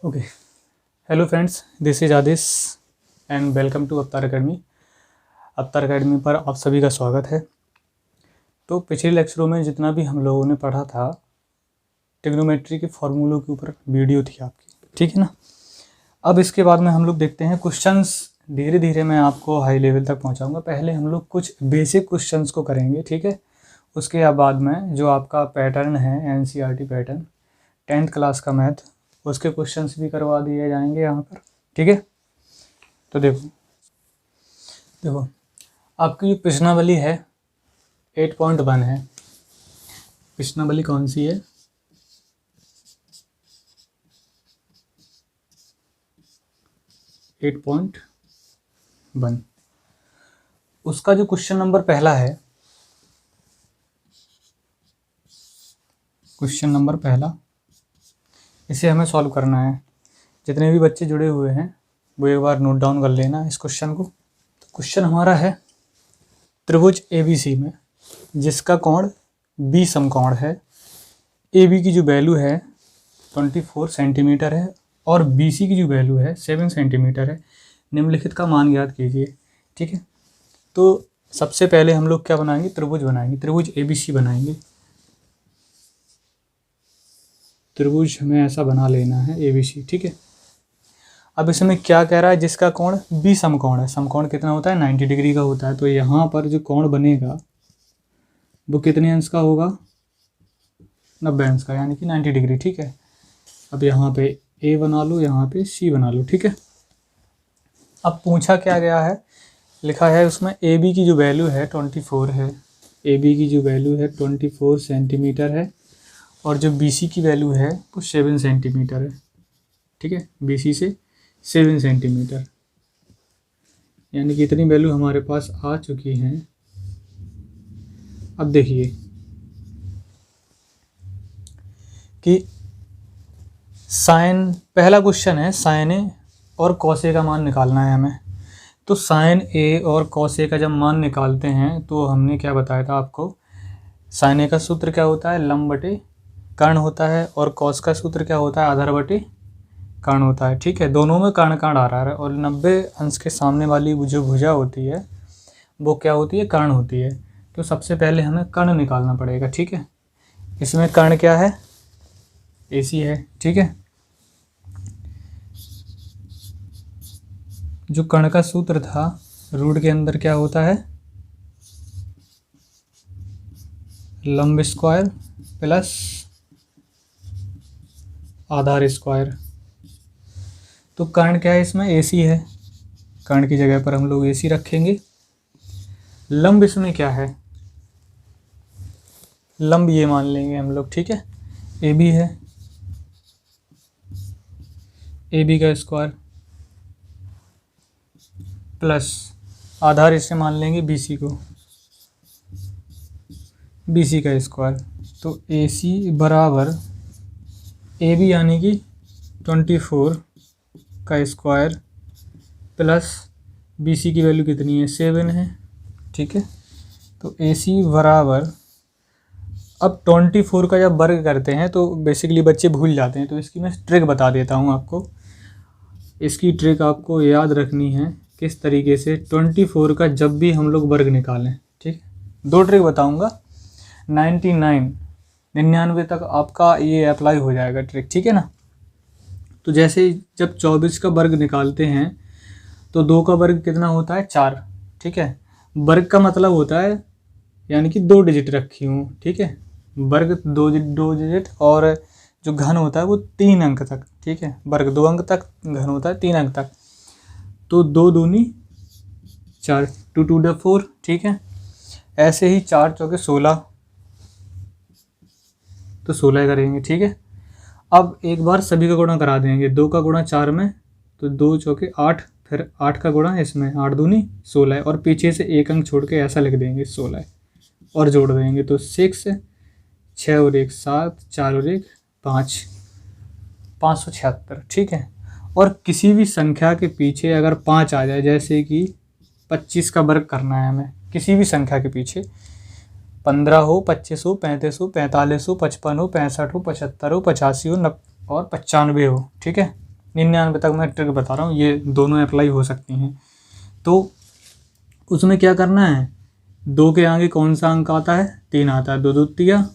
Okay, hello friends, this is Aadish and welcome to Avatar academy. Avatar academy पर आप सभी का स्वागत है। तो पिछले लेक्चरों में जितना भी हम लोगों ने पढ़ा था, ट्रिग्नोमेट्री के फॉर्मूलों के ऊपर वीडियो थी आपकी, ठीक है ना। अब इसके बाद में हम लोग देखते हैं क्वेश्चंस। धीरे धीरे मैं आपको हाई लेवल तक पहुंचाऊंगा। पहले हम लोग कुछ बेसिक क्वेश्चंस को करेंगे, ठीक है। उसके बाद में जो आपका पैटर्न है एनसीईआरटी पैटर्न 10th क्लास का मैथ, उसके क्वेश्चंस भी करवा दिए जाएंगे यहाँ पर, ठीक है। तो देखो आपकी जो प्रश्नावली है 8.1 है। प्रश्नावली कौन सी है? 8.1। उसका जो क्वेश्चन नंबर पहला है, क्वेश्चन नंबर पहला, इसे हमें सॉल्व करना है। जितने भी बच्चे जुड़े हुए हैं वो एक बार नोट डाउन कर लेना इस क्वेश्चन को। तो क्वेश्चन हमारा है, त्रिभुज ABC में जिसका कोण B समकोण है, AB की जो वैल्यू है 24 सेंटीमीटर है और BC की जो वैल्यू है 7 सेंटीमीटर है, निम्नलिखित का मान ज्ञात कीजिए, ठीक है। तो सबसे पहले हम लोग क्या बनाएंगे? त्रिभुज बनाएंगे, त्रिभुज ABC बनाएंगे। त्रिभुज हमें ऐसा बना लेना है ABC, ठीक है। अब इसमें क्या कह रहा है? जिसका कोण B समकोण है। समकोण कितना होता है? 90 डिग्री का होता है। तो यहाँ पर जो कोण बनेगा वो कितने अंश का होगा? 90 अंश का, यानी कि 90 डिग्री, ठीक है। अब यहाँ पे A बना लो, यहाँ पे C बना लो, ठीक है। अब पूछा क्या गया है, लिखा है उसमें AB की जो वैल्यू है 24 है, AB की जो वैल्यू है 24 सेंटीमीटर है और जो BC की वैल्यू है वो 7 सेंटीमीटर है, ठीक है। BC से 7 सेंटीमीटर, यानी कि इतनी वैल्यू हमारे पास आ चुकी हैं। अब देखिए कि साइन, पहला क्वेश्चन है साइन ए और कॉस ए का मान निकालना है हमें। तो साइन ए और कॉस ए का जब मान निकालते हैं तो हमने क्या बताया था आपको? साइन ए का सूत्र क्या होता है? लंब बटे कर्ण होता है, और कॉस का सूत्र क्या होता है? आधार बटे कर्ण होता है, ठीक है। दोनों में कर्ण कर्ण आ रहा है और 90 अंश के सामने वाली जो भुजा होती है वो क्या होती है? कर्ण होती है। तो सबसे पहले हमें कर्ण निकालना पड़ेगा, ठीक है। इसमें कर्ण क्या है? AC है, ठीक है। जो कर्ण का सूत्र था, रूट के अंदर क्या होता है? लंब स्क्वायर प्लस आधार स्क्वायर। तो कर्ण क्या है? इसमें AC है। कर्ण की जगह पर हम लोग AC रखेंगे। लंब इसमें क्या है? लंब ये मान लेंगे हम लोग, ठीक है। AB है, AB का स्क्वायर प्लस आधार इसे मान लेंगे BC को, BC का स्क्वायर। तो AC बराबर AB यानी कि 24 का स्क्वायर प्लस BC की वैल्यू कितनी है? 7 है, ठीक है। तो AC बराबर, अब 24 का जब वर्ग करते हैं तो बेसिकली बच्चे भूल जाते हैं, तो इसकी मैं ट्रिक बता देता हूँ आपको। इसकी ट्रिक आपको याद रखनी है किस तरीके से 24 का जब भी हम लोग वर्ग निकालें, ठीक। 2 ट्रिक बताऊँगा, 99 तक आपका ये अप्लाई हो जाएगा ट्रिक, ठीक है ना। तो जैसे जब 24 का वर्ग निकालते हैं तो 2 का वर्ग कितना होता है? 4, ठीक है। वर्ग का मतलब होता है यानी कि 2 डिजिट रखी हूँ, ठीक है। वर्ग 2 डिजिट, और जो घन होता है वो 3 अंक तक, ठीक है। वर्ग 2 अंक तक, घन होता है 3 अंक तक। तो 2 दूनी 4, 2 2 4, ठीक है। ऐसे ही 4 चौके 16, तो 16 करेंगे, ठीक है। अब एक बार सभी का गुणा करा देंगे। 2 का गुणा 4 में, तो 2 चौके 8, फिर 8 का गुणा इसमें, 8 दूनी 16, और पीछे से 1 अंक छोड़ के ऐसा लिख देंगे 16 और जोड़ देंगे। तो 6, 6 और 1 7, 4 और 1 5, 576, ठीक है। और किसी भी संख्या के पीछे अगर 5 आ जाए, जैसे कि 25 का वर्ग करना है हमें, किसी भी संख्या के पीछे 15 हो, 25 हो, 35 हो, 45 हो, 55 हो, 65 हो, 75 हो, 85 हो और 95 हो, ठीक है। 99 तक मैं ट्रिक बता रहा हूँ, ये दोनों अप्लाई हो सकती हैं। तो उसमें क्या करना है, 2 के आगे कौन सा अंक आता है, 3 आता है, 2 2 तिया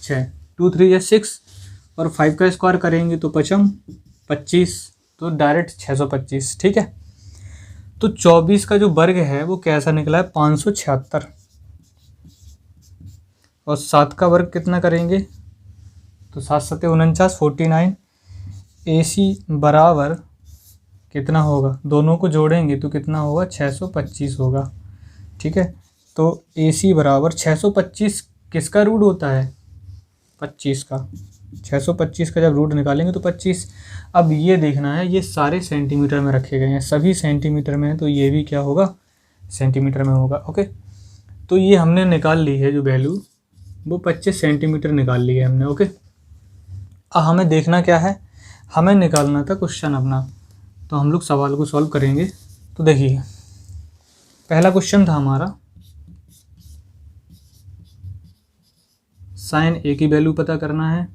6, 2 3 या 6, और 5 का स्क्वायर करेंगे तो 5 25, तो डायरेक्ट 625। ठीक है, तो 24 का जो वर्ग है वो कैसा निकला है, 576, और 7 का वर्ग कितना करेंगे, तो 7 7 49 49। AC बराबर कितना होगा, दोनों को जोड़ेंगे तो कितना होगा, 625 होगा। ठीक है, तो AC बराबर 625 किसका रूट होता है, 25 का। 625 का जब रूट निकालेंगे तो 25। अब ये देखना है, ये सारे सेंटीमीटर में रखे गए हैं, सभी सेंटीमीटर में है, तो ये भी क्या होगा, सेंटीमीटर में होगा। ओके, तो ये हमने निकाल ली है जो वैल्यू, वो 25 सेंटीमीटर निकाल ली है हमने। ओके, अब हमें देखना क्या है, हमें निकालना था क्वेश्चन अपना, तो हम लोग सवाल को सॉल्व करेंगे। तो देखिए, पहला क्वेश्चन था हमारा, साइन ए की वैल्यू पता करना है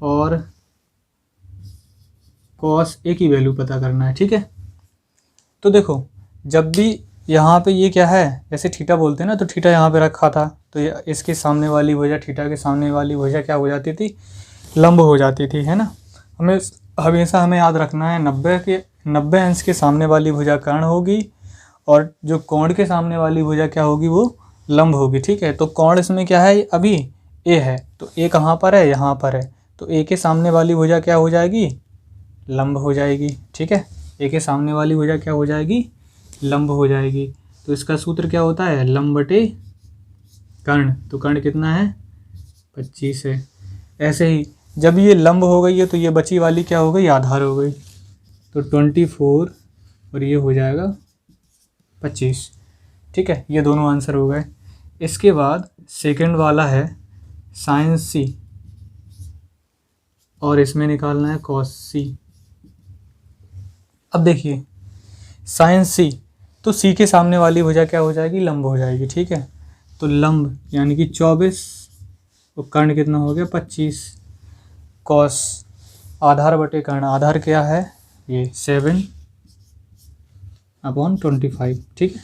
और कॉस ए की वैल्यू पता करना है। ठीक है, तो देखो, जब भी यहाँ पे ये क्या है, जैसे थीटा बोलते हैं ना, तो थीटा यहाँ पे रखा था, तो ये इसके सामने वाली भुजा, थीटा के सामने वाली भुजा क्या हो जाती थी, लंब हो जाती थी, है ना। हमेशा हमें याद रखना है, 90 अंश के सामने वाली भुजा कर्ण होगी, और जो कोण के सामने वाली भुजा क्या होगी, वो लंब होगी। ठीक है, तो कोण इसमें क्या है, अभी ए है, तो ए कहाँ पर है, यहाँ पर है, तो ए के सामने वाली भुजा क्या हो जाएगी, लंब हो जाएगी। ठीक है, ए के सामने वाली भुजा क्या हो जाएगी, लंब हो जाएगी। तो इसका सूत्र क्या होता है, लंब बटे कर्ण, तो कर्ण कितना है, 25 है। ऐसे ही जब ये लंब हो गई है तो ये बची वाली क्या हो गई, आधार हो गई, तो 24 और ये हो जाएगा 25। ठीक है, ये दोनों आंसर हो गए। इसके बाद सेकंड वाला है साइन सी, और इसमें निकालना है कॉस सी। अब देखिए, साइन सी, तो सी के सामने वाली भुजा क्या हो जाएगी, लंब हो जाएगी। ठीक है, तो लंब यानी कि 24, और कर्ण कितना हो गया, 25। कॉस आधार बटे कर्ण, आधार क्या है, ये 7/25। ठीक है,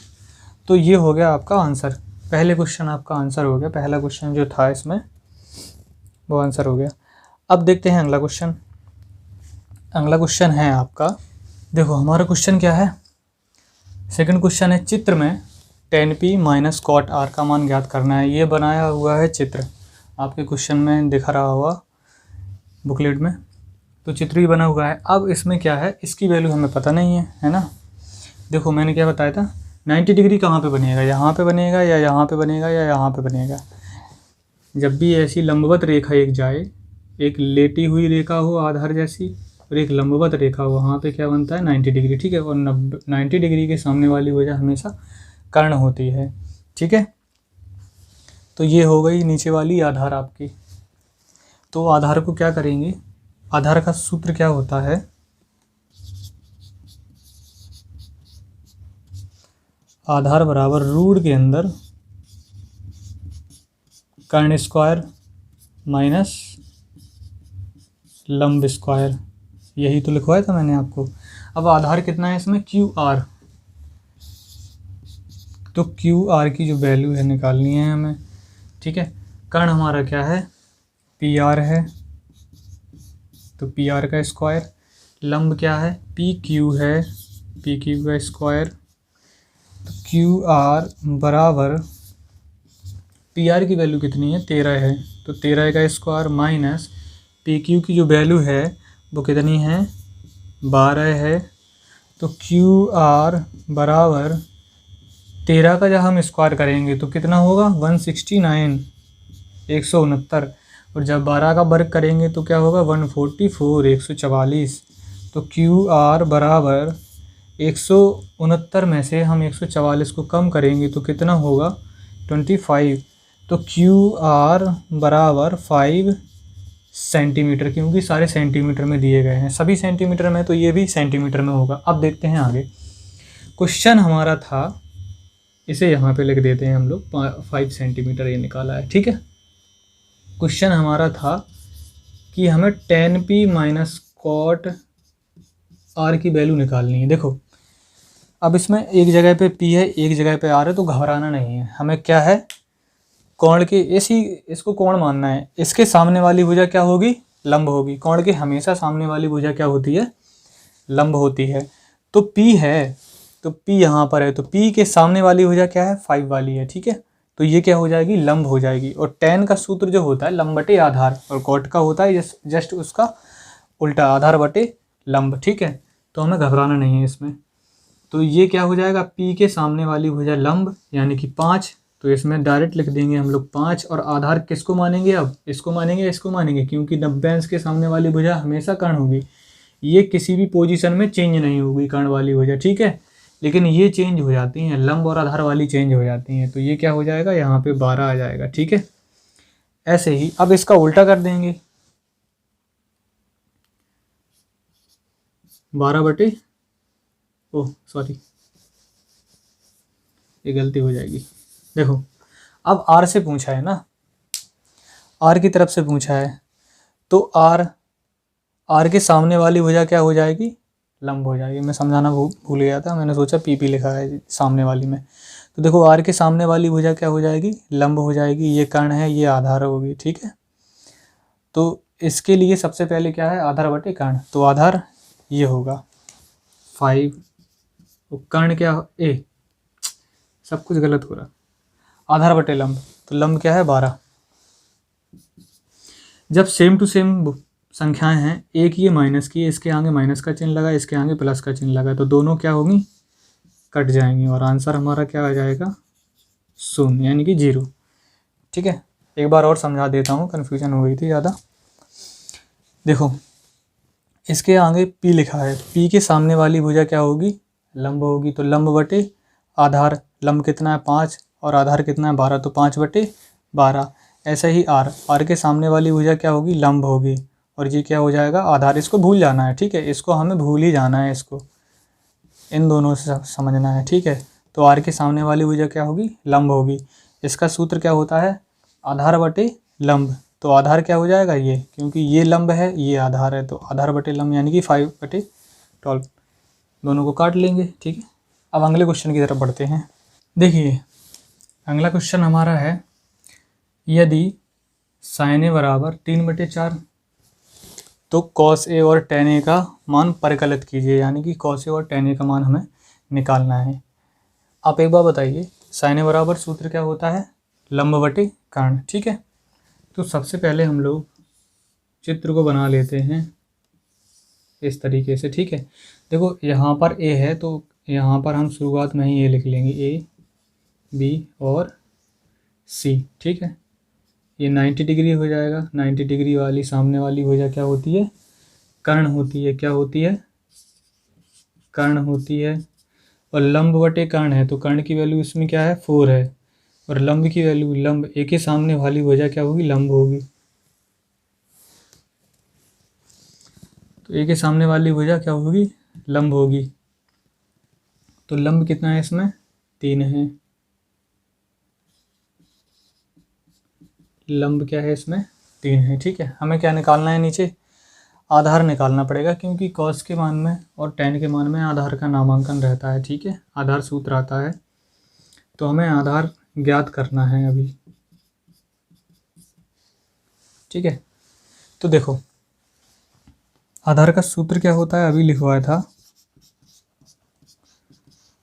तो ये हो गया आपका आंसर, पहले क्वेश्चन आपका आंसर हो गया, पहला क्वेश्चन जो था इसमें वो आंसर हो गया। अब देखते हैं अगला क्वेश्चन। अगला क्वेश्चन है आपका, देखो हमारा क्वेश्चन क्या है, सेकंड क्वेश्चन है, चित्र में tan p minus cot r का मान ज्ञात करना है। ये बनाया हुआ है चित्र, आपके क्वेश्चन में दिखा रहा हुआ बुकलेट में, तो चित्र ही बना हुआ है। अब इसमें क्या है, इसकी वैल्यू हमें पता नहीं है ना। देखो मैंने क्या बताया था, 90 डिग्री कहाँ पे बनेगा, यहाँ पे बनेगा या यहाँ पे बनेगा या यहाँ पे बनेगा। जब भी ऐसी लंबवत रेखा एक जाए, एक लेटी हुई रेखा हो आधार जैसी, और एक लंबवत रेखा हो, वहाँ पे क्या बनता है, 90 डिग्री। ठीक है, और 90 डिग्री के सामने वाली वजह हमेशा कर्ण होती है। ठीक है, तो ये हो गई नीचे वाली आधार आपकी। तो आधार को क्या करेंगे, आधार का सूत्र क्या होता है, आधार बराबर रूट के अंदर कर्ण स्क्वायर माइनस लंब स्क्वायर, यही तो लिखवाया था मैंने आपको। अब आधार कितना है इसमें, QR, तो QR की जो वैल्यू है निकालनी है हमें। ठीक है, कर्ण हमारा क्या है, PR है, तो PR का स्क्वायर, लंब क्या है, PQ है, PQ का स्क्वायर, तो QR बराबर, PR की वैल्यू कितनी है, 13 है, तो 13 का स्क्वायर माइनस PQ की जो वैल्यू है वो कितनी है, 12 है, तो QR बराबर 13 का जब हम स्क्वायर करेंगे तो कितना होगा, 169, 169, और जब 12 का वर्ग करेंगे तो क्या होगा, 144, 144। तो QR बराबर 169 में से हम 144 को कम करेंगे तो कितना होगा, 25। तो QR बराबर 5 सेंटीमीटर, क्योंकि सारे सेंटीमीटर में दिए गए हैं, सभी सेंटीमीटर में, तो ये भी सेंटीमीटर में होगा। अब देखते हैं आगे, क्वेश्चन हमारा था, इसे यहाँ पे लिख देते हैं हम लोग, 5 सेंटीमीटर ये निकाला है। ठीक है, क्वेश्चन हमारा था कि हमें tan p minus cot R की वैल्यू निकालनी है। देखो अब इसमें एक जगह पे पी है, एक जगह पे आर है, तो घबराना नहीं है। हमें क्या है, कोण के इसको कोण मानना है। इसके सामने वाली भुजा क्या होगी, लंब होगी। कोण के हमेशा सामने वाली भुजा क्या होती है, लंब होती है। तो P है, तो P यहाँ पर है, तो P के सामने वाली भुजा क्या है, 5 वाली है। ठीक है, तो ये क्या हो जाएगी, लंब हो जाएगी। और tan का सूत्र जो होता है लंब बटे आधार, और cot का होता है जस्ट उसका उल्टा, आधार बटे लंब। ठीक है, तो हमें घबराना नहीं है इसमें। तो ये क्या हो जाएगा, P के सामने वाली भुजा लंब यानी कि 5, तो इसमें डायरेक्ट लिख देंगे हम लोग 5। और आधार किसको मानेंगे, अब इसको मानेंगे, इसको मानेंगे, क्योंकि 90 अंश के सामने वाली भुजा हमेशा कर्ण होगी। ये किसी भी पोजीशन में चेंज नहीं होगी कर्ण वाली भुजा। ठीक है, लेकिन ये चेंज हो जाती हैं, लंब और आधार वाली चेंज हो जाती हैं। तो ये क्या हो जाएगा, यहाँ पे 12 आ जाएगा। ठीक है, ऐसे ही अब इसका उल्टा कर देंगे, 12 बटे, ओह सॉरी ये गलती हो जाएगी। देखो अब आर से पूछा है ना, आर की तरफ से पूछा है, तो आर के सामने वाली भुजा क्या हो जाएगी, लंब हो जाएगी। मैं समझाना भूल गया था, मैंने सोचा पी लिखा है सामने वाली में। तो देखो आर के सामने वाली भुजा क्या हो जाएगी, लंब हो जाएगी। ये कर्ण है, ये आधार होगी। ठीक है, तो इसके लिए सबसे पहले क्या है, आधार बटे कर्ण। तो आधार ये होगा 5, तो कर्ण क्या ए, सब कुछ गलत हो रहा, आधार बटे लंब, तो लंब क्या है 12। जब सेम टू सेम संख्याएं हैं, एक ये माइनस की, इसके आगे माइनस का चिन्ह लगा, इसके आगे प्लस का चिन्ह लगा, तो दोनों क्या होंगी, कट जाएंगी, और आंसर हमारा क्या आ जाएगा, 0 यानी कि 0। ठीक है, एक बार और समझा देता हूँ, कन्फ्यूजन हो गई थी ज़्यादा। देखो इसके आगे P लिखा है, P के सामने वाली भुजा क्या होगी, लंब होगी। तो लंब बटे आधार, लंब कितना है 5 और आधार कितना है 12, तो 5 बटे 12। ऐसे ही आर के सामने वाली भुजा क्या होगी, लंब होगी, और ये क्या हो जाएगा, आधार। इसको भूल जाना है। ठीक है, इसको हमें भूल ही जाना है, इसको इन दोनों से समझना है। ठीक है, तो आर के सामने वाली भुजा क्या होगी, लंब होगी। इसका सूत्र क्या होता है, आधार बटे लंब। तो आधार क्या हो जाएगा ये, क्योंकि ये लंब है, ये आधार है, तो आधार बटे लंब यानी कि 5 बटे 12, दोनों को काट लेंगे। ठीक है, अब अगले क्वेश्चन की तरफ बढ़ते हैं। देखिए अगला क्वेश्चन हमारा है, यदि साइन ए बराबर 3/4, तो कॉस ए और टेन ए का मान परिकलित कीजिए, यानी कि कॉस ए और टेन ए का मान हमें निकालना है। आप एक बार बताइए, साइन ए बराबर सूत्र क्या होता है, लंब बटे कर्ण। ठीक है, तो सबसे पहले हम लोग चित्र को बना लेते हैं इस तरीके से। ठीक है, देखो यहाँ पर ए है, तो यहाँ पर हम शुरुआत में ही ए लिख लेंगे, ए बी और सी। ठीक है, ये 90 डिग्री हो जाएगा। 90 डिग्री वाली सामने वाली भुजा क्या होती है, कर्ण होती है। क्या होती है, कर्ण होती है। और लंब बटे कर्ण है, तो कर्ण की वैल्यू इसमें क्या है, 4 है, और लंब की वैल्यू, लंब ए के सामने वाली भुजा क्या होगी, लंब होगी। तो ए के सामने वाली भुजा क्या होगी, लंब होगी। तो लंब कितना है इसमें, 3 है। लंब क्या है इसमें, 3 है। ठीक है, हमें क्या निकालना है, नीचे आधार निकालना पड़ेगा, क्योंकि कॉस के मान में और टेन के मान में आधार का नामांकन रहता है। ठीक है, आधार सूत्र आता है, तो हमें आधार ज्ञात करना है अभी। ठीक है, तो देखो आधार का सूत्र क्या होता है, अभी लिखवाया था,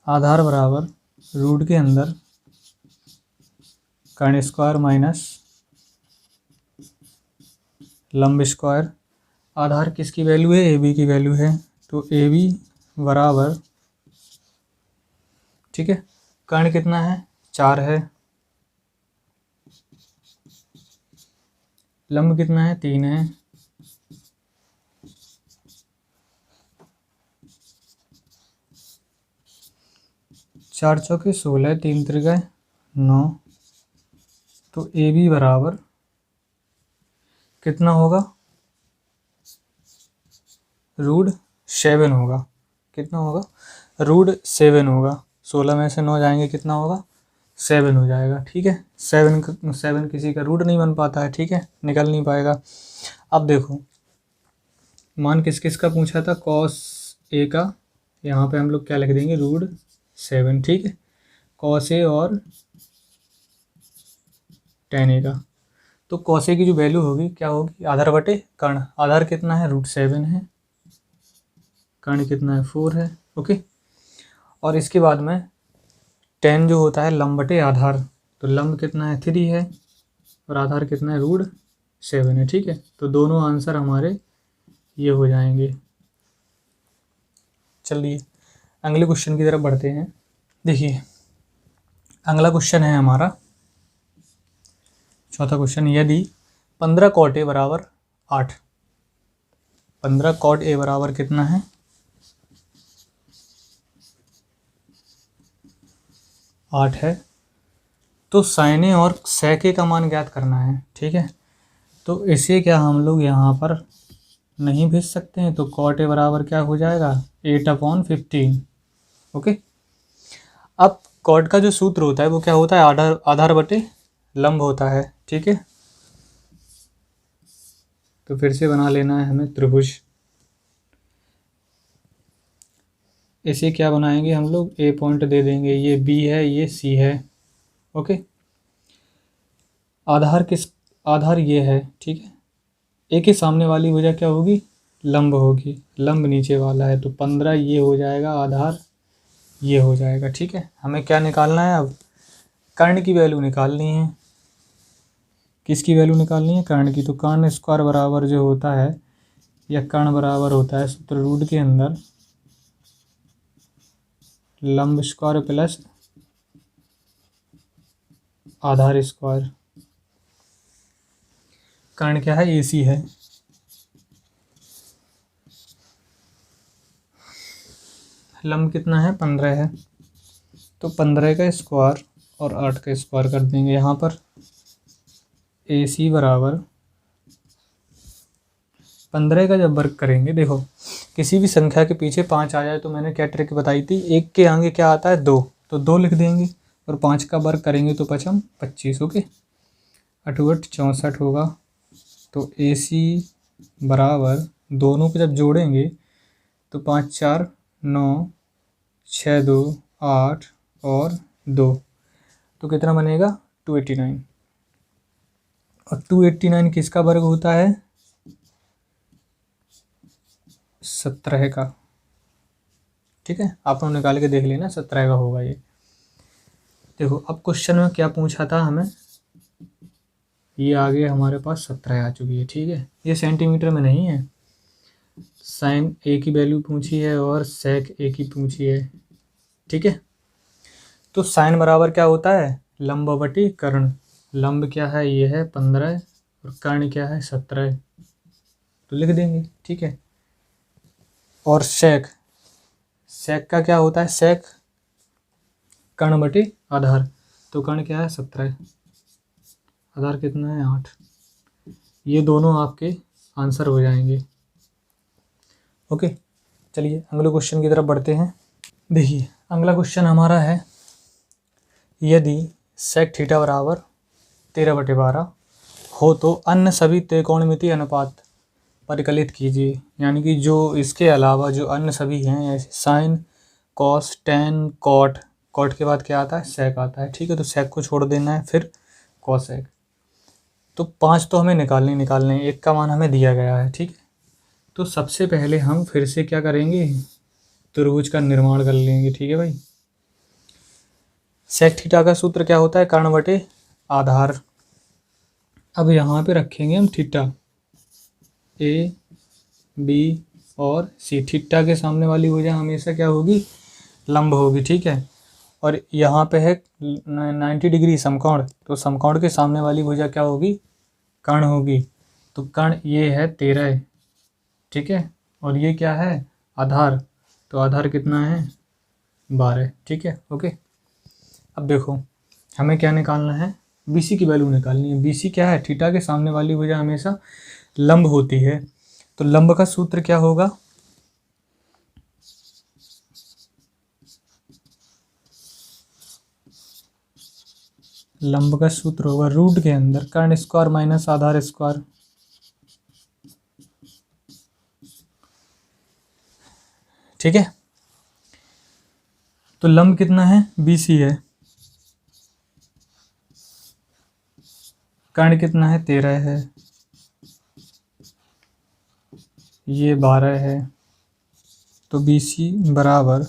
आधार बराबर रूट के अंदर कर्ण स्क्वायर माइनस लंब स्क्वायर। आधार किसकी वैल्यू है, ए बी की वैल्यू है, तो ए बी बराबर, ठीक है, कर्ण कितना है, 4 है, लंब कितना है, 3 है, चार चौके 16, 3 त्रिज्या 9, तो ए बी बराबर कितना होगा, √7 होगा। कितना होगा, √7 होगा। 16 में से 9 जाएंगे, कितना होगा, 7 हो जाएगा। ठीक है, 7 किसी का रूट नहीं बन पाता है। ठीक है, निकल नहीं पाएगा। अब देखो मान किस किस का पूछा था, कॉस ए का यहाँ पे हम लोग क्या लिख देंगे, √7, ठीक है। कॉस ए और tan ए का, तो कॉस ए की जो वैल्यू होगी क्या होगी, आधार बटे कर्ण। आधार कितना है, √7 है, कर्ण कितना है, 4 है, ओके। और इसके बाद में tan जो होता है लंब बटे आधार, तो लंब कितना है, 3 है, और आधार कितना है, √7 है, ठीक है। तो दोनों आंसर हमारे ये हो जाएंगे। चलिए अगले क्वेश्चन की तरफ बढ़ते हैं। देखिए अगला क्वेश्चन है हमारा चौथा क्वेश्चन। यदि 15 cot a बराबर 8, 15 cot a बराबर कितना है, 8 है, तो sin a और sec a का मान ज्ञात करना है, ठीक है। तो इसे क्या हम लोग यहाँ पर नहीं भेज सकते हैं, तो cot a बराबर क्या हो जाएगा, 8/15, ओके। अब cot का जो सूत्र होता है वो क्या होता है, आधार बटे लंब होता है, ठीक है। तो फिर से बना लेना है हमें त्रिभुज। इसे क्या बनाएंगे हम लोग, ए पॉइंट दे देंगे, ये बी है, ये सी है, ओके। आधार ये है, ठीक है। ए के सामने वाली भुजा क्या होगी, लंब होगी, लंब नीचे वाला है, तो 15 ये हो जाएगा, आधार ये हो जाएगा, ठीक है। हमें क्या निकालना है अब, कर्ण की वैल्यू निकालनी है। किसकी वैल्यू निकालनी है, कर्ण की। तो कर्ण स्क्वायर बराबर जो होता है, या कर्ण बराबर होता है सूत्र रूट के अंदर लंब स्क्वायर प्लस आधार स्क्वायर। कर्ण क्या है, AC है, लंब कितना है, 15 है, तो 15 का स्क्वायर और 8 का स्क्वायर कर देंगे यहाँ पर। AC बराबर 15 का जब वर्ग करेंगे, देखो किसी भी संख्या के पीछे 5 आ जाए तो मैंने क्या ट्रिक बताई थी, 1 के आगे क्या आता है, 2, तो 2 लिख देंगे, और 5 का वर्ग करेंगे तो 5 25, ओके। 8 8 64 होगा। तो AC बराबर दोनों को जब जोड़ेंगे तो 5 4 9, 6 2 8 और 2, तो कितना बनेगा, 289। और 289 किसका वर्ग होता है, 17 का, ठीक है। आप लोग निकाल के देख लेना, 17 का होगा ये। देखो अब क्वेश्चन में क्या पूछा था हमें, ये आगे हमारे पास 17 आ चुकी है, ठीक है। ये सेंटीमीटर में नहीं है, साइन ए की वैल्यू पूछी है और सेक ए की पूछी है, ठीक है। तो साइन बराबर क्या होता है, लंब बटी कर्ण। लंब क्या है, ये है 15, और कर्ण क्या है, 17, तो लिख देंगे, ठीक है। और सेक का क्या होता है, सेक कर्ण बटे आधार, तो कर्ण क्या है, 17, आधार कितना है, 8। ये दोनों आपके आंसर हो जाएंगे, ओके। चलिए अगले क्वेश्चन की तरफ बढ़ते हैं। देखिए अगला क्वेश्चन हमारा है, यदि सेक थीटा बराबर 13/12 हो तो अन्य सभी त्रिकोणमितीय अनुपात परिकलित कीजिए। यानी कि जो इसके अलावा जो अन्य सभी हैं, ऐसे sine, cos, tan, cot, cot के बाद क्या आता है, सेक आता है, ठीक है। तो सेक को छोड़ देना है, फिर कॉसेक। तो 5 तो हमें निकालने हैं, एक का मान हमें दिया गया है, ठीक है। तो सबसे पहले हम फिर से क्या करेंगे, त्रिभुज का निर्माण कर लेंगे, ठीक है भाई। सेक थीटा का सूत्र क्या होता है, कर्ण बटे आधार। अब यहाँ पे रखेंगे हम थीटा, A B और C। थीटा के सामने वाली भुजा हमेशा क्या होगी, लंब होगी, ठीक है। और यहाँ पे है 90 डिग्री समकोण, तो समकोण के सामने वाली भुजा क्या होगी, कर्ण होगी। तो कर्ण ये है 13, ठीक है। और ये क्या है, आधार, तो आधार कितना है, 12, ठीक है, ओके। अब देखो हमें क्या निकालना है, BC की वैल्यू निकालनी है। BC क्या है, थीटा के सामने वाली भुजा हमेशा लंब होती है, तो लंब का सूत्र क्या होगा, लंब का सूत्र होगा रूट के अंदर कर्ण स्क्वायर माइनस आधार स्क्वायर, ठीक है। तो लंब कितना है, BC है। कर्ण कितना है, 13 है। ये 12 है। तो BC बराबर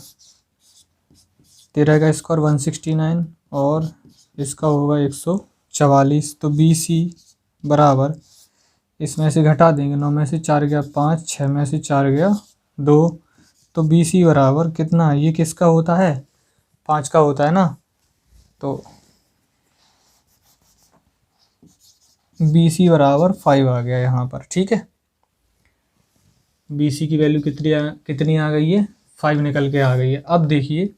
13 का स्क्वायर 169 और इसका होगा 144। तो BC बराबर, इसमें से घटा देंगे, 9 में से 4 गया 5, 6 में से 4 गया 2। तो BC बराबर कितना, ये किसका होता है, 5 का होता है ना। तो BC बराबर 5 आ गया यहाँ पर, ठीक है। BC की वैल्यू कितनी आ गई है, 5 निकल के आ गई है। अब देखिए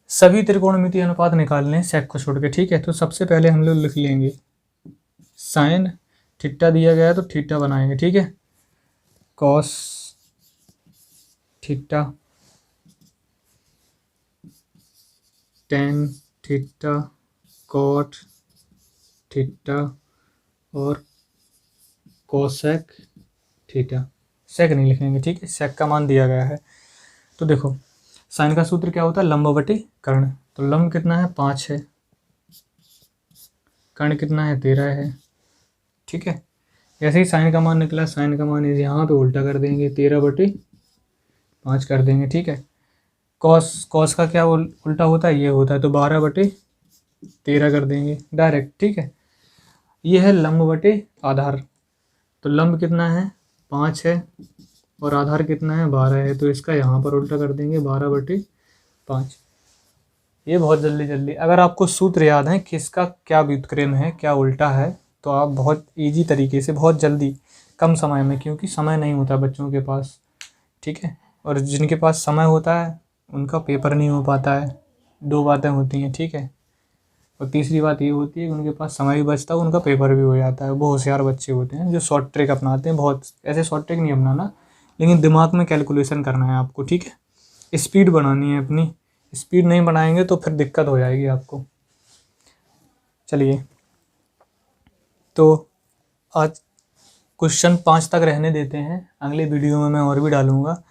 सभी त्रिकोणमितीय अनुपात निकालने सेक को छोड़ के, ठीक है। तो सबसे पहले हम लोग लिख लेंगे साइन थीटा दिया गया है तो थीटा बनाएंगे, ठीक है। Cos theta, tan theta, cot theta और कोसेक थीटा। सेक नहीं लिखेंगे, ठीक है, सेक का मान दिया गया है। तो देखो साइन का सूत्र क्या होता है, लंब बटे कर्ण। तो लंब कितना है, 5 है। कर्ण कितना है, 13 है, ठीक है। जैसे ही साइन का मान निकला, साइन का मान यहाँ पे उल्टा कर देंगे, 13/5 कर देंगे, ठीक है। कॉस का क्या उल्टा होता है, ये होता है। तो 12/13 कर देंगे डायरेक्ट, ठीक है। ये है लंब बटे आधार। तो लंब कितना है, 5 है और आधार कितना है, 12 है। तो इसका यहाँ पर उल्टा कर देंगे, 12/5। ये बहुत जल्दी अगर आपको सूत्र याद है कि इसका क्या व्युत्क्रम है, क्या उल्टा है, तो आप बहुत इजी तरीके से, बहुत जल्दी, कम समय में, क्योंकि समय नहीं होता बच्चों के पास, ठीक है। और जिनके पास समय होता है उनका पेपर नहीं हो पाता है। 2 बातें होती हैं, ठीक है। और तीसरी बात ये होती है कि उनके पास समय भी बचता है, उनका पेपर भी हो जाता है। वो होशियार बच्चे होते हैं जो शॉर्ट ट्रिक अपनाते हैं। बहुत ऐसे शॉर्ट ट्रिक नहीं अपनाना, लेकिन दिमाग में कैलकुलेशन करना है आपको, ठीक है। स्पीड बनानी है अपनी, स्पीड नहीं बनाएंगे तो फिर दिक्कत हो जाएगी आपको। चलिए, तो आज क्वेश्चन 5 तक रहने देते हैं, अगले वीडियो में मैं और भी डालूँगा।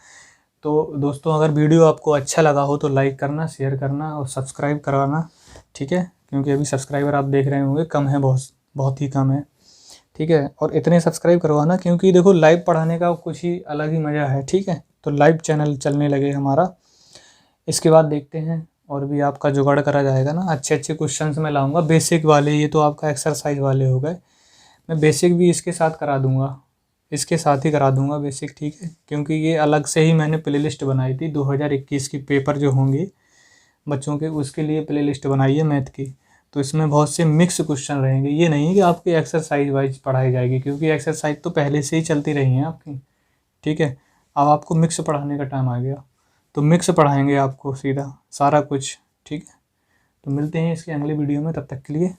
तो दोस्तों अगर वीडियो आपको अच्छा लगा हो तो लाइक करना, शेयर करना और सब्सक्राइब करवाना, ठीक है। क्योंकि अभी सब्सक्राइबर आप देख रहे होंगे कम है, बहुत ही कम है, ठीक है। और इतने सब्सक्राइब करवाना, क्योंकि देखो लाइव पढ़ाने का कुछ ही अलग ही मज़ा है, ठीक है। तो लाइव चैनल चलने लगे हमारा, इसके बाद देखते हैं और भी आपका जुगाड़ करा जाएगा ना। अच्छे क्वेश्चंस मैं लाऊंगा, बेसिक वाले, ये तो आपका एक्सरसाइज वाले हो गए। मैं बेसिक भी इसके साथ करा दूंगा, इसके साथ ही करा दूंगा बेसिक, ठीक है। क्योंकि ये अलग से ही मैंने प्लेलिस्ट बनाई थी 2021 की पेपर जो होंगे बच्चों के, उसके लिए प्लेलिस्ट बनाई है मैथ की। तो इसमें बहुत से मिक्स क्वेश्चन रहेंगे। ये नहीं है कि आपकी एक्सरसाइज वाइज पढ़ाई जाएगी, क्योंकि एक्सरसाइज तो पहले से ही चलती रही हैं आपकी, ठीक है। अब आपको मिक्स पढ़ाने का टाइम आ गया, तो मिक्स पढ़ाएंगे आपको सीधा सारा कुछ, ठीक है। तो मिलते हैं इसके अगले वीडियो में, तब तक के लिए